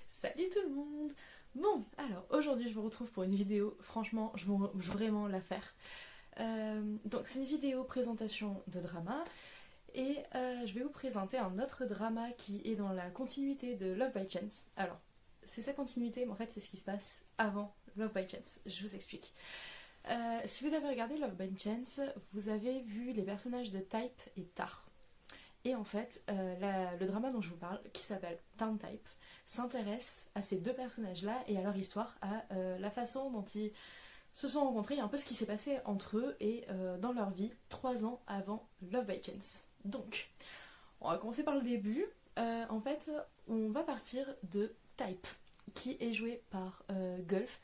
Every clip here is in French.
Salut tout le monde. Bon, alors aujourd'hui je vous retrouve pour une vidéo, franchement je veux vraiment la faire. Donc c'est une vidéo présentation de drama et je vais vous présenter un autre drama qui est dans la continuité de Love by Chance. Alors c'est sa continuité mais en fait c'est ce qui se passe avant Love by Chance, je vous explique. Si vous avez regardé Love by Chance, vous avez vu les personnages de Type et Tar. Et en fait, le drama dont je vous parle, qui s'appelle Tarn Type, s'intéresse à ces deux personnages-là et à leur histoire, à la façon dont ils se sont rencontrés, et un peu ce qui s'est passé entre eux et dans leur vie 3 ans avant Love by Chance. Donc, on va commencer par le début. En fait, on va partir de Type, qui est joué par Gulf.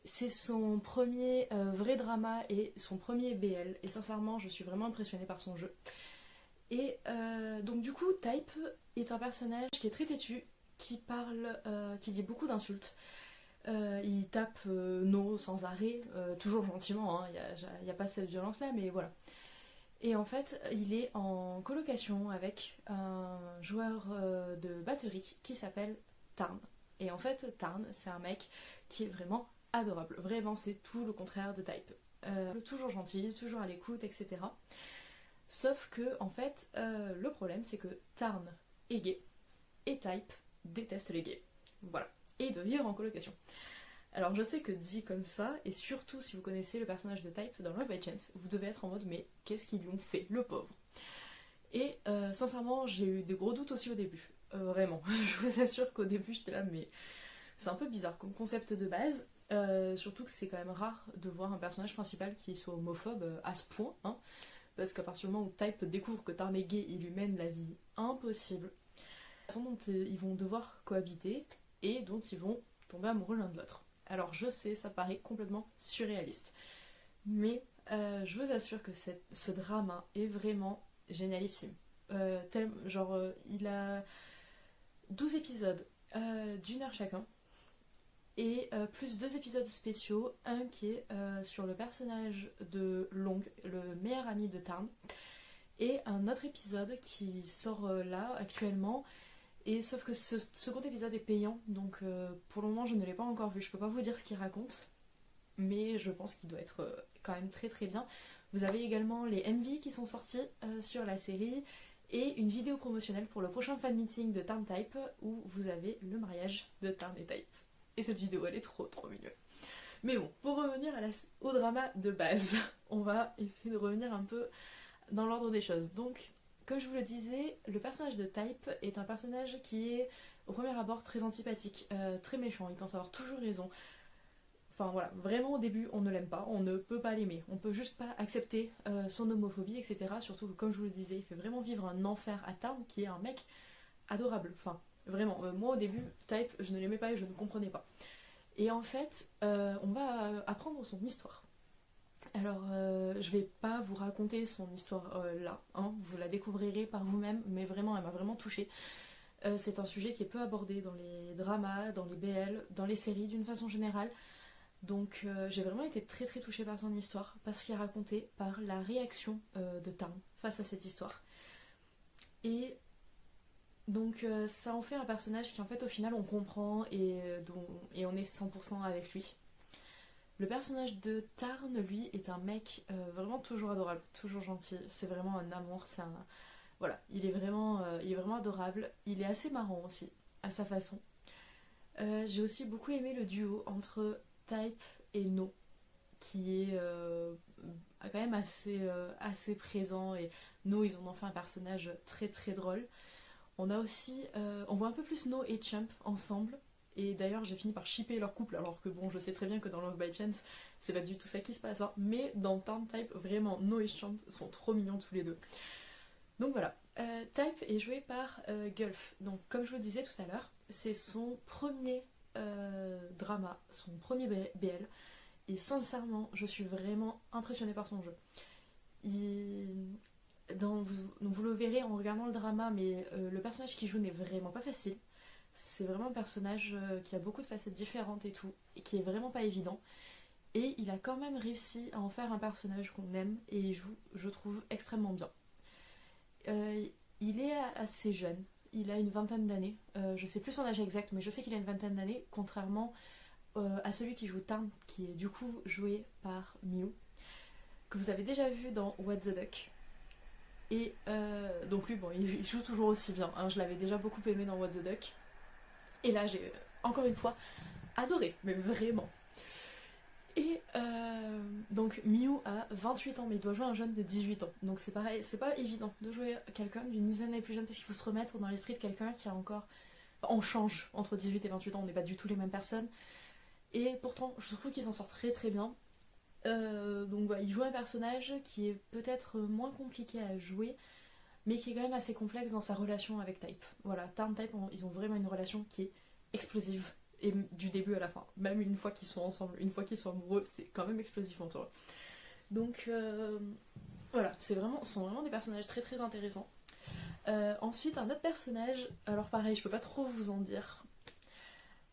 C'est son premier vrai drama et son premier BL, et sincèrement, je suis vraiment impressionnée par son jeu. Et donc du coup, Type est un personnage qui est très têtu, qui parle, qui dit beaucoup d'insultes. Il tape no sans arrêt, toujours gentiment, il n'y a pas cette violence-là, mais voilà. Et en fait, il est en colocation avec un joueur de batterie qui s'appelle Tarn. Et en fait, Tarn, c'est un mec qui est vraiment adorable. Vraiment, c'est tout le contraire de Type. Toujours gentil, toujours à l'écoute, etc. Sauf que, en fait, le problème, c'est que Tarn est gay et Type déteste les gays. Voilà. Et ils doivent vivre en colocation. Alors, je sais que dit comme ça, et surtout si vous connaissez le personnage de Type dans Love by Chance, vous devez être en mode, mais qu'est-ce qu'ils lui ont fait, le pauvre? Et sincèrement, j'ai eu des gros doutes aussi au début. Vraiment. Je vous assure qu'au début, j'étais là, mais c'est un peu bizarre comme concept de base. Surtout que c'est quand même rare de voir un personnage principal qui soit homophobe à ce point, hein. Parce qu'à partir du moment où Type découvre que Tarn est gay, il lui mène la vie impossible. La façon dont ils vont devoir cohabiter et dont ils vont tomber amoureux l'un de l'autre. Alors je sais, ça paraît complètement surréaliste. Mais je vous assure que ce drama est vraiment génialissime. Il a 12 épisodes d'1 heure chacun. Et plus 2 épisodes spéciaux, un qui est sur le personnage de Long, le meilleur ami de Tarn, et un autre épisode qui sort là actuellement, et sauf que ce second épisode est payant, donc pour le moment je ne l'ai pas encore vu, je peux pas vous dire ce qu'il raconte, mais je pense qu'il doit être quand même très très bien. Vous avez également les MV qui sont sortis sur la série, et une vidéo promotionnelle pour le prochain fan meeting de Tarn Type, où vous avez le mariage de Tarn et Type. Et cette vidéo, elle est trop mignonne. Mais bon, pour revenir au drama de base, on va essayer de revenir un peu dans l'ordre des choses. Donc, comme je vous le disais, le personnage de Type est un personnage qui est, au premier abord, très antipathique, très méchant, il pense avoir toujours raison. Enfin voilà, vraiment au début, on ne l'aime pas, on ne peut pas l'aimer, on peut juste pas accepter son homophobie, etc. Surtout que, comme je vous le disais, il fait vraiment vivre un enfer à Tarn, qui est un mec adorable, enfin... Vraiment, moi au début, Type, je ne l'aimais pas et je ne comprenais pas. Et en fait, on va apprendre son histoire. Alors, je vais pas vous raconter son histoire là, hein, vous la découvrirez par vous-même, mais vraiment, elle m'a vraiment touchée. C'est un sujet qui est peu abordé dans les dramas, dans les BL, dans les séries d'une façon générale. Donc j'ai vraiment été très très touchée par son histoire, parce qu'il est raconté par la réaction de Tarn face à cette histoire. Et... donc ça en fait un personnage qui en fait au final on comprend et on est 100% avec lui. Le personnage de Tarn, lui, est un mec vraiment toujours adorable, toujours gentil, c'est vraiment un amour, voilà, il est vraiment adorable, il est assez marrant aussi, à sa façon. J'ai aussi beaucoup aimé le duo entre Type et No, qui est quand même assez présent, et No, ils ont enfin un personnage très très drôle. On a aussi, on voit un peu plus No et Champ ensemble, et d'ailleurs j'ai fini par shipper leur couple, alors que bon, je sais très bien que dans Love by Chance, c'est pas du tout ça qui se passe, hein, mais dans Tarn Type, vraiment, No et Champ sont trop mignons tous les deux. Donc voilà, Type est joué par Gulf, donc comme je vous le disais tout à l'heure, c'est son premier drama, son premier BL, et sincèrement, je suis vraiment impressionnée par son jeu. Vous le verrez en regardant le drama, mais le personnage qu'il joue n'est vraiment pas facile. C'est vraiment un personnage qui a beaucoup de facettes différentes et tout, et qui est vraiment pas évident. Et il a quand même réussi à en faire un personnage qu'on aime, et il joue, je trouve, extrêmement bien. Il est assez jeune, il a une vingtaine d'années. Je sais plus son âge exact, mais je sais qu'il a une vingtaine d'années, contrairement à celui qui joue Tarn, qui est du coup joué par Mew, que vous avez déjà vu dans What the Duck. Et donc lui, bon, il joue toujours aussi bien, hein, je l'avais déjà beaucoup aimé dans What the Duck. Et là, j'ai encore une fois adoré, mais vraiment. Et donc Mew a 28 ans, mais il doit jouer un jeune de 18 ans. Donc c'est pareil, c'est pas évident de jouer quelqu'un d'une dizaine d'années plus jeune, parce qu'il faut se remettre dans l'esprit de quelqu'un qui a encore... Enfin, on change entre 18 et 28 ans, on n'est pas du tout les mêmes personnes. Et pourtant, je trouve qu'ils s'en sortent très très bien. Donc voilà, il joue un personnage qui est peut-être moins compliqué à jouer, mais qui est quand même assez complexe dans sa relation avec Type. Voilà, Tarn Type, ils ont vraiment une relation qui est explosive, et du début à la fin. Même une fois qu'ils sont ensemble, une fois qu'ils sont amoureux, c'est quand même explosif entre eux. Donc voilà, ce sont vraiment des personnages très très intéressants. Ensuite, un autre personnage, alors pareil, je peux pas trop vous en dire,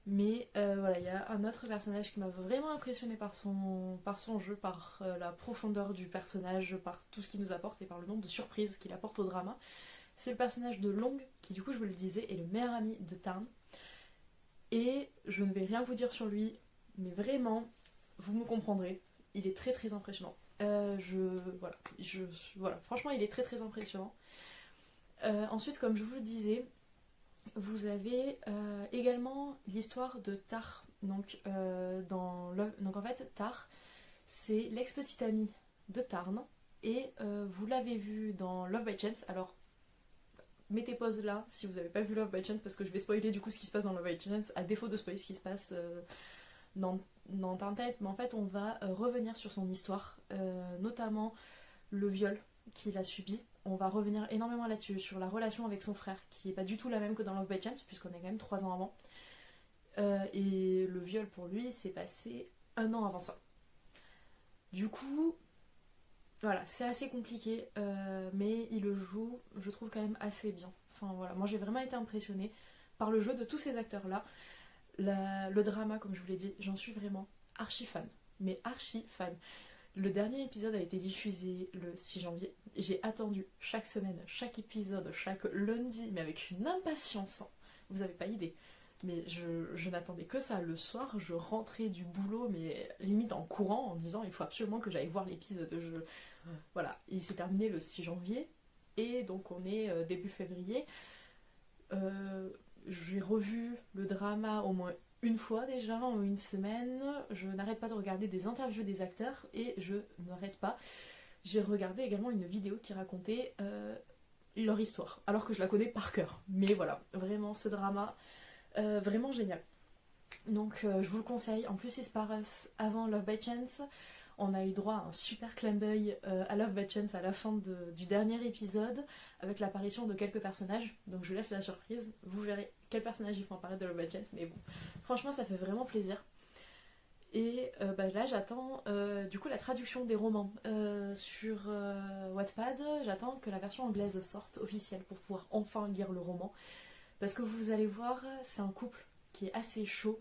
mais voilà, il y a un autre personnage qui m'a vraiment impressionné par son jeu, par la profondeur du personnage, par tout ce qu'il nous apporte et par le nombre de surprises qu'il apporte au drama. C'est le personnage de Long, qui du coup, je vous le disais, est le meilleur ami de Tarn. Et je ne vais rien vous dire sur lui, mais vraiment, vous me comprendrez, il est très très impressionnant. Voilà, franchement, il est très très impressionnant. Ensuite, comme je vous le disais, vous avez également l'histoire de Tar. Donc en fait, Tar, c'est l'ex-petite amie de Tarn. Et vous l'avez vu dans Love by Chance. Alors, mettez pause là si vous n'avez pas vu Love by Chance, parce que je vais spoiler du coup ce qui se passe dans Love by Chance, à défaut de spoiler ce qui se passe dans Tarn Type. Mais en fait, on va revenir sur son histoire, notamment le viol qu'il a subi. On va revenir énormément là-dessus, sur la relation avec son frère, qui est pas du tout la même que dans Love by Chance, puisqu'on est quand même 3 ans avant. Et le viol pour lui s'est passé 1 an avant ça. Du coup, voilà, c'est assez compliqué, mais il le joue, je trouve, quand même assez bien. Enfin voilà, moi j'ai vraiment été impressionnée par le jeu de tous ces acteurs-là. Le drama, comme je vous l'ai dit, j'en suis vraiment archi fan, mais archi fan. Le dernier épisode a été diffusé le 6 janvier. J'ai attendu chaque semaine, chaque épisode, chaque lundi, mais avec une impatience. Hein. Vous n'avez pas idée. Mais je n'attendais que ça. Le soir, je rentrais du boulot, mais limite en courant, en disant il faut absolument que j'aille voir l'épisode. Voilà, il s'est terminé le 6 janvier. Et donc on est début février. J'ai revu le drama au moins une fois déjà en une semaine. Je n'arrête pas de regarder des interviews des acteurs et je n'arrête pas. J'ai regardé également une vidéo qui racontait leur histoire, alors que je la connais par cœur. Mais voilà, vraiment ce drama, vraiment génial. Donc je vous le conseille. En plus, il se passe avant Love by Chance. On a eu droit à un super clin d'œil à Love by Chance à la fin du dernier épisode, avec l'apparition de quelques personnages. Donc je vous laisse la surprise, vous verrez quels personnages ils font apparaître de Love by Chance, mais bon, franchement ça fait vraiment plaisir. Et là j'attends du coup la traduction des romans sur Wattpad. J'attends que la version anglaise sorte officielle pour pouvoir enfin lire le roman. Parce que vous allez voir, c'est un couple qui est assez chaud.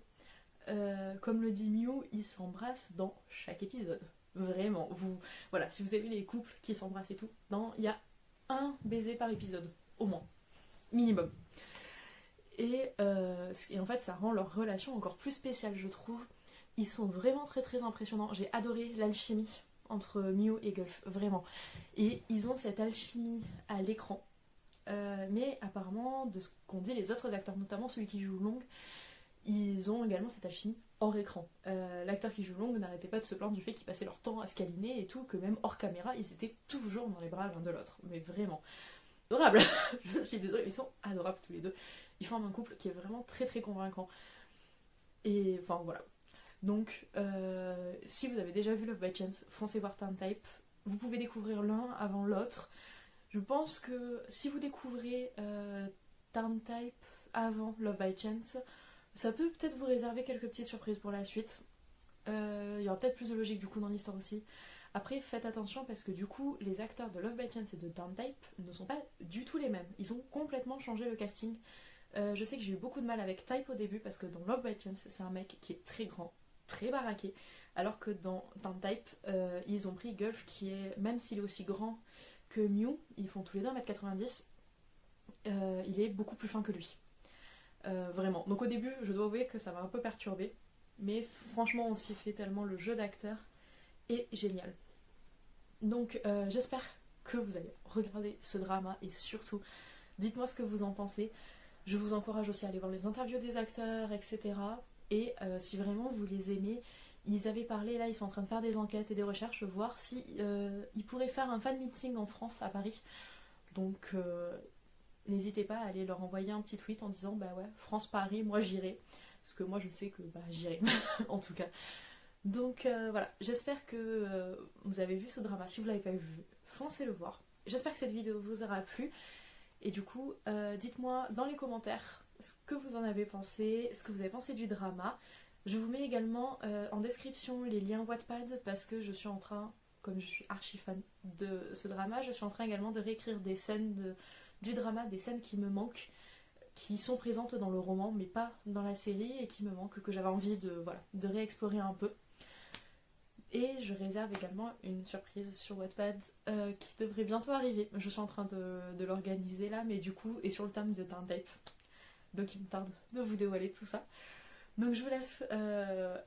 Comme le dit Mew, ils s'embrassent dans chaque épisode. Vraiment, voilà, si vous avez les couples qui s'embrassent et tout, il y a un baiser par épisode, au moins, minimum. Et en fait, ça rend leur relation encore plus spéciale, je trouve. Ils sont vraiment très très impressionnants. J'ai adoré l'alchimie entre Mew et Gulf, vraiment. Et ils ont cette alchimie à l'écran. Mais apparemment, de ce qu'ont dit les autres acteurs, notamment celui qui joue Long, ils ont également cette alchimie hors écran. L'acteur qui joue Long n'arrêtait pas de se plaindre du fait qu'ils passaient leur temps à se câliner et tout, que même hors caméra, ils étaient toujours dans les bras l'un de l'autre. Mais vraiment, adorable. Je suis désolée, ils sont adorables tous les deux. Ils forment un couple qui est vraiment très très convaincant. Et enfin voilà. Donc, si vous avez déjà vu Love by Chance, foncez voir Tarn Type. Vous pouvez découvrir l'un avant l'autre. Je pense que si vous découvrez Tarn Type avant Love by Chance, ça peut peut-être vous réserver quelques petites surprises pour la suite. Il y aura peut-être plus de logique du coup dans l'histoire aussi. Après, faites attention parce que du coup, les acteurs de Love by Chance et de Tarn Type ne sont pas du tout les mêmes. Ils ont complètement changé le casting. Je sais que j'ai eu beaucoup de mal avec Type au début parce que dans Love by Chance, c'est un mec qui est très grand, très baraqué. Alors que dans Tarn Type, ils ont pris Gulf qui est, même s'il est aussi grand que Mew, ils font tous les deux 1m90. il est beaucoup plus fin que lui. Vraiment. Donc au début, je dois avouer que ça m'a un peu perturbée, mais franchement, on s'y fait tellement, le jeu d'acteur est génial. Donc j'espère que vous allez regarder ce drama et surtout, dites-moi ce que vous en pensez. Je vous encourage aussi à aller voir les interviews des acteurs, etc. Et si vraiment vous les aimez, ils avaient parlé, là ils sont en train de faire des enquêtes et des recherches, voir si ils pourraient faire un fan meeting en France, à Paris. Donc n'hésitez pas à aller leur envoyer un petit tweet en disant bah ouais, France-Paris, moi j'irai. Parce que moi je sais que bah, j'irai, en tout cas. Donc voilà, j'espère que vous avez vu ce drama. Si vous ne l'avez pas vu, foncez le voir. J'espère que cette vidéo vous aura plu. Et du coup, dites-moi dans les commentaires ce que vous en avez pensé, ce que vous avez pensé du drama. Je vous mets également en description les liens Wattpad parce que je suis en train, comme je suis archi fan de ce drama, je suis en train également de réécrire des scènes du drama, des scènes qui me manquent, qui sont présentes dans le roman mais pas dans la série et qui me manquent, que j'avais envie de réexplorer un peu. Et je réserve également une surprise sur Wattpad qui devrait bientôt arriver. Je suis en train de l'organiser là, mais du coup, et sur le thème de Tape. Donc il me tarde de vous dévoiler tout ça. Donc je vous laisse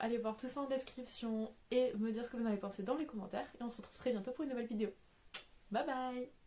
aller voir tout ça en description et me dire ce que vous en avez pensé dans les commentaires. Et on se retrouve très bientôt pour une nouvelle vidéo. Bye bye!